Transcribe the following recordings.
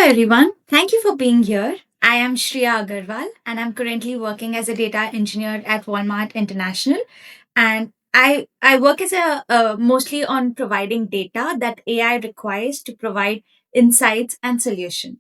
everyone. Thank you for being here. I am Shriya Agarwal and I'm currently working as a data engineer at Walmart International. And I work as a mostly on providing data that AI requires to provide insights and solutions.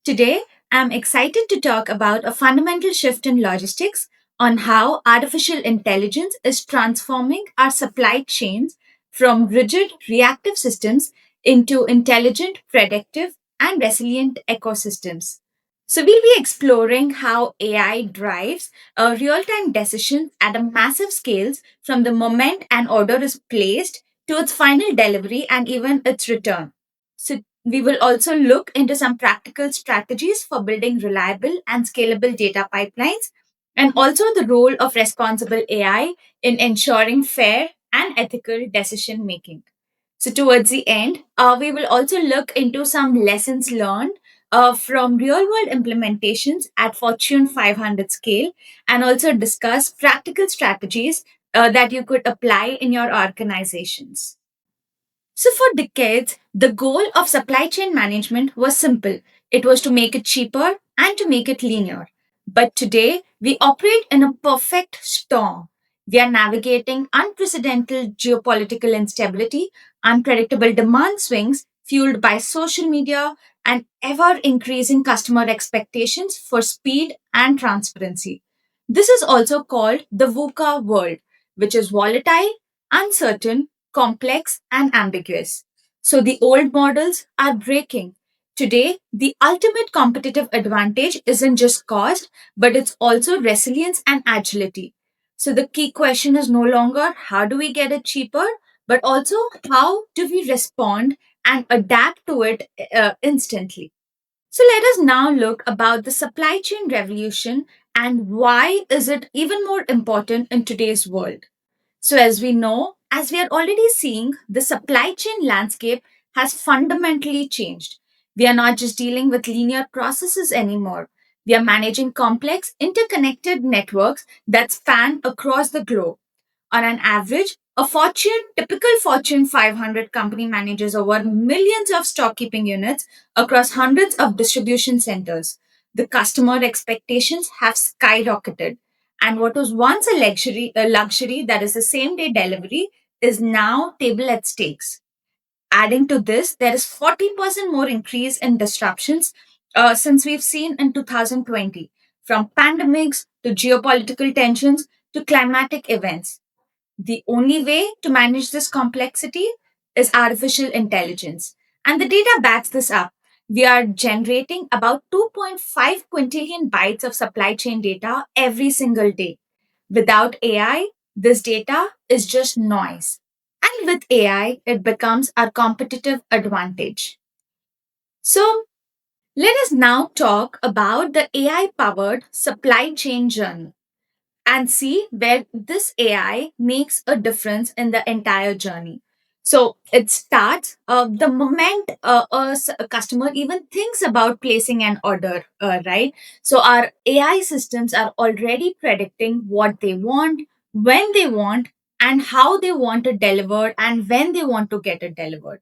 Today, I'm excited to talk about a fundamental shift in logistics on how artificial intelligence is transforming our supply chains from rigid reactive systems into intelligent, predictive, and resilient ecosystems. So, we'll be exploring how AI drives real time decisions at a massive scales from the moment an order is placed to its final delivery and even its return. So, we will also look into some practical strategies for building reliable and scalable data pipelines and also the role of responsible AI in ensuring fair and ethical decision making. So, towards the end, we will also look into some lessons learned from real world implementations at Fortune 500 scale and also discuss practical strategies that you could apply in your organizations. So, for decades, the goal of supply chain management was simple it was to make it cheaper and to make it linear. But today, we operate in a perfect storm. We are navigating unprecedented geopolitical instability, unpredictable demand swings fueled by social media, and ever increasing customer expectations for speed and transparency. This is also called the VUCA world, which is volatile, uncertain, complex, and ambiguous. So the old models are breaking. Today, the ultimate competitive advantage isn't just cost, but it's also resilience and agility. So the key question is no longer how do we get it cheaper, but also how do we respond and adapt to it instantly. So let us now look about the supply chain revolution and why is it even more important in today's world. So, as we know, as we are already seeing, the supply chain landscape has fundamentally changed. We are not just dealing with linear processes anymore. We are managing complex, interconnected networks that span across the globe. On an average, typical Fortune 500 company manages over millions of stock keeping units across hundreds of distribution centers. The customer expectations have skyrocketed. And what was once a luxury that is the same day delivery is now table at stakes. Adding to this, there is 40% more increase in disruptions since we've seen in 2020, from pandemics to geopolitical tensions to climatic events. The only way to manage this complexity is artificial intelligence. And the data backs this up. We are generating about 2.5 quintillion bytes of supply chain data every single day. Without AI, this data is just noise. And with AI, it becomes our competitive advantage. So, let us now talk about the AI powered supply chain journey and see where this AI makes a difference in the entire journey. So it starts the moment a customer even thinks about placing an order, right? So our AI systems are already predicting what they want, when they want, and how they want it delivered, and when they want to get it delivered.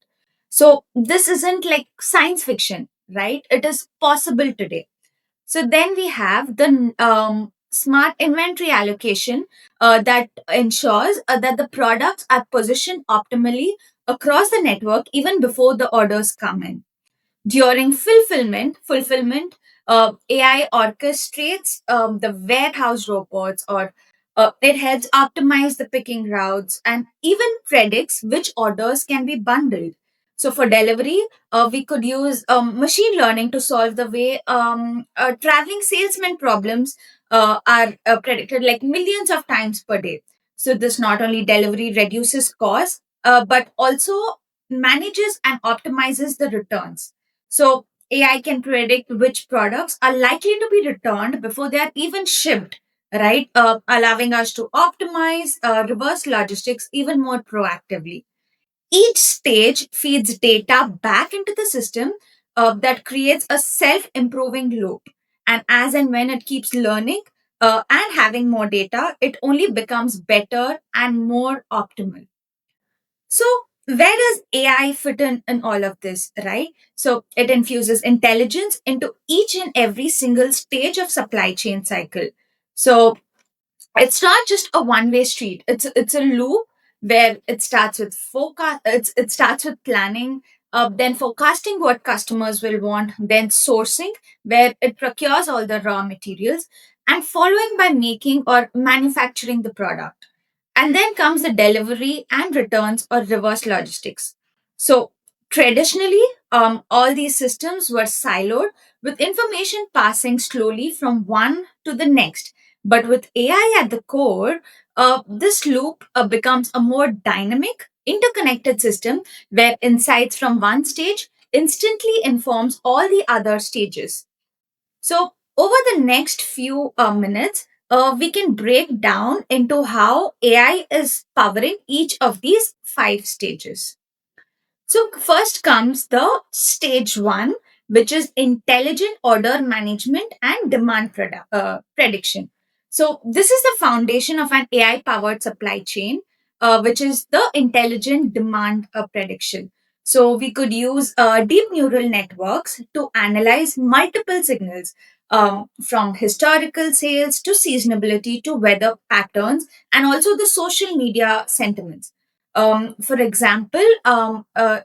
So this isn't like science fiction, right? It is possible today. So then we have the smart inventory allocation that ensures that the products are positioned optimally across the network even before the orders come in. During fulfillment, AI orchestrates the warehouse robots or it helps optimize the picking routes and even predicts which orders can be bundled. So for delivery, we could use machine learning to solve the way traveling salesman problems are predicted like millions of times per day. So this not only delivery reduces cost, but also manages and optimizes the returns. So AI can predict which products are likely to be returned before they are even shipped, right? Allowing us to optimize reverse logistics even more proactively. Each stage feeds data back into the system that creates a self improving loop. And when it keeps learning and having more data, it only becomes better and more optimal. So, where does AI fit in all of this, right? So it infuses intelligence into each and every single stage of supply chain cycle. So it's not just a one-way street. It's a loop where it starts with it starts with planning, then forecasting what customers will want, then sourcing where it procures all the raw materials, and following by making or manufacturing the product. And then comes the delivery and returns or reverse logistics. So traditionally, all these systems were siloed with information passing slowly from one to the next. But with AI at the core, this loop becomes a more dynamic, interconnected system where insights from one stage instantly informs all the other stages. So, over the next few minutes, we can break down into how AI is powering each of these five stages. So, first comes the stage one, which is intelligent order management and demand prediction. So, this is the foundation of an AI powered supply chain, which is the intelligent demand prediction. So, we could use deep neural networks to analyze multiple signals, from historical sales to seasonability to weather patterns and also the social media sentiments. For example,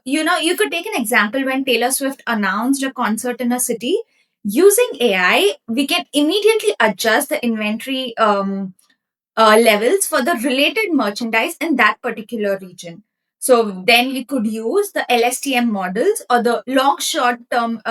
you could take an example when Taylor Swift announced a concert in a city. Using AI, we can immediately adjust the inventory levels for the related merchandise in that particular region. So then we could use the LSTM models or the long short term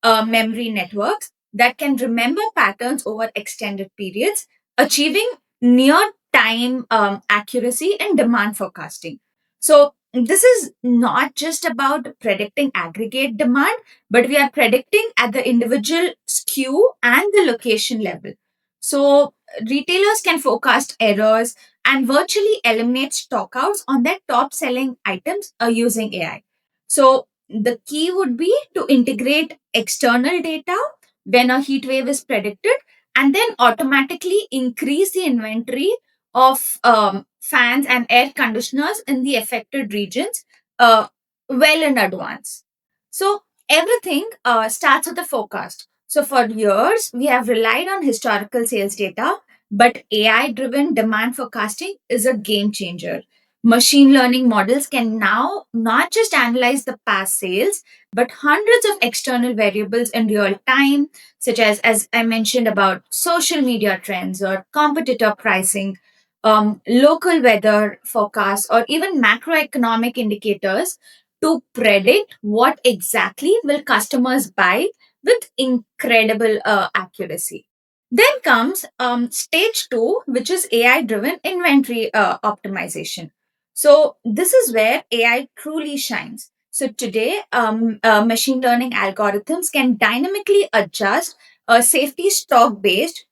memory networks that can remember patterns over extended periods, achieving near time accuracy and demand forecasting. So this is not just about predicting aggregate demand, but we are predicting at the individual SKU and the location level. So retailers can forecast errors and virtually eliminate stockouts on their top selling items using AI. So the key would be to integrate external data when a heat wave is predicted and then automatically increase the inventory of fans and air conditioners in the affected regions uh, well in advance. So everything starts with the forecast. So for years, we have relied on historical sales data, but AI driven demand forecasting is a game changer. Machine learning models can now not just analyze the past sales, but hundreds of external variables in real time, such as I mentioned, about social media trends or competitor pricing, local weather forecasts, or even macroeconomic indicators to predict what exactly will customers buy with incredible accuracy. Then comes stage two, which is AI driven inventory optimization. So, this is where AI truly shines. So, today, machine learning algorithms can dynamically adjust safety stock based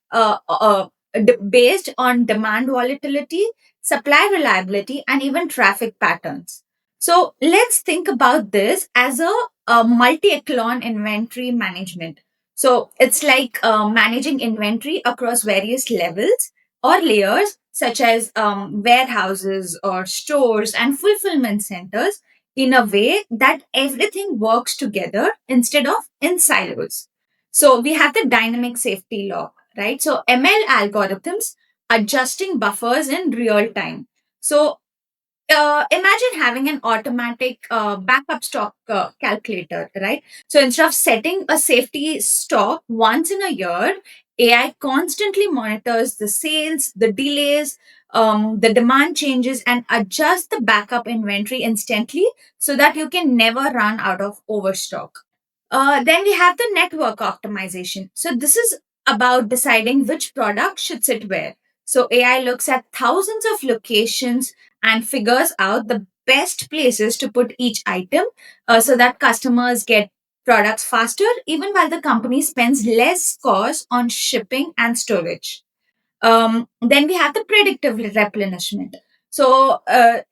on demand volatility, supply reliability, and even traffic patterns. So, let's think about this as a multi echelon inventory management. So it's like managing inventory across various levels or layers, such as warehouses or stores and fulfillment centers, in a way that everything works together instead of in silos. So we have the dynamic safety log, right? So ML algorithms adjusting buffers in real time. So imagine having an automatic backup stock calculator, right? So instead of setting a safety stock once in a year, AI constantly monitors the sales, the delays, the demand changes, and adjusts the backup inventory instantly so that you can never run out of overstock. Then we have the network optimization. So this is about deciding which product should sit where. So AI looks at thousands of locations and figures out the best places to put each item so that customers get products faster, even while the company spends less cost on shipping and storage. Then we have the predictive replenishment. So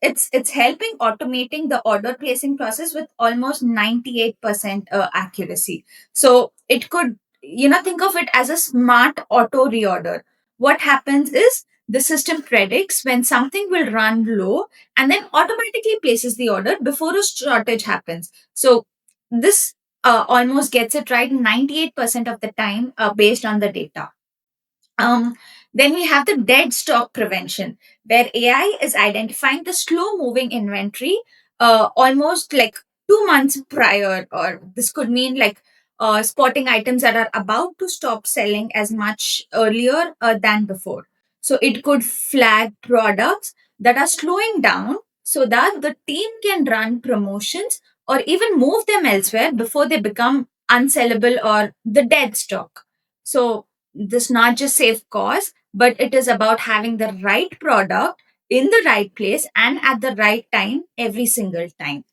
it's helping automating the order placing process with almost 98% accuracy. So it could, think of it as a smart auto reorder. What happens is the system predicts when something will run low and then automatically places the order before a shortage happens. So this almost gets it right 98% of the time based on the data. Um, then we have the dead stock prevention, where AI is identifying the slow moving inventory almost like 2 months prior, or this could mean like spotting items that are about to stop selling as much earlier than before. So it could flag products that are slowing down so that the team can run promotions or even move them elsewhere before they become unsellable or the dead stock. So this not just save cost, but it is about having the right product in the right place and at the right time every single time.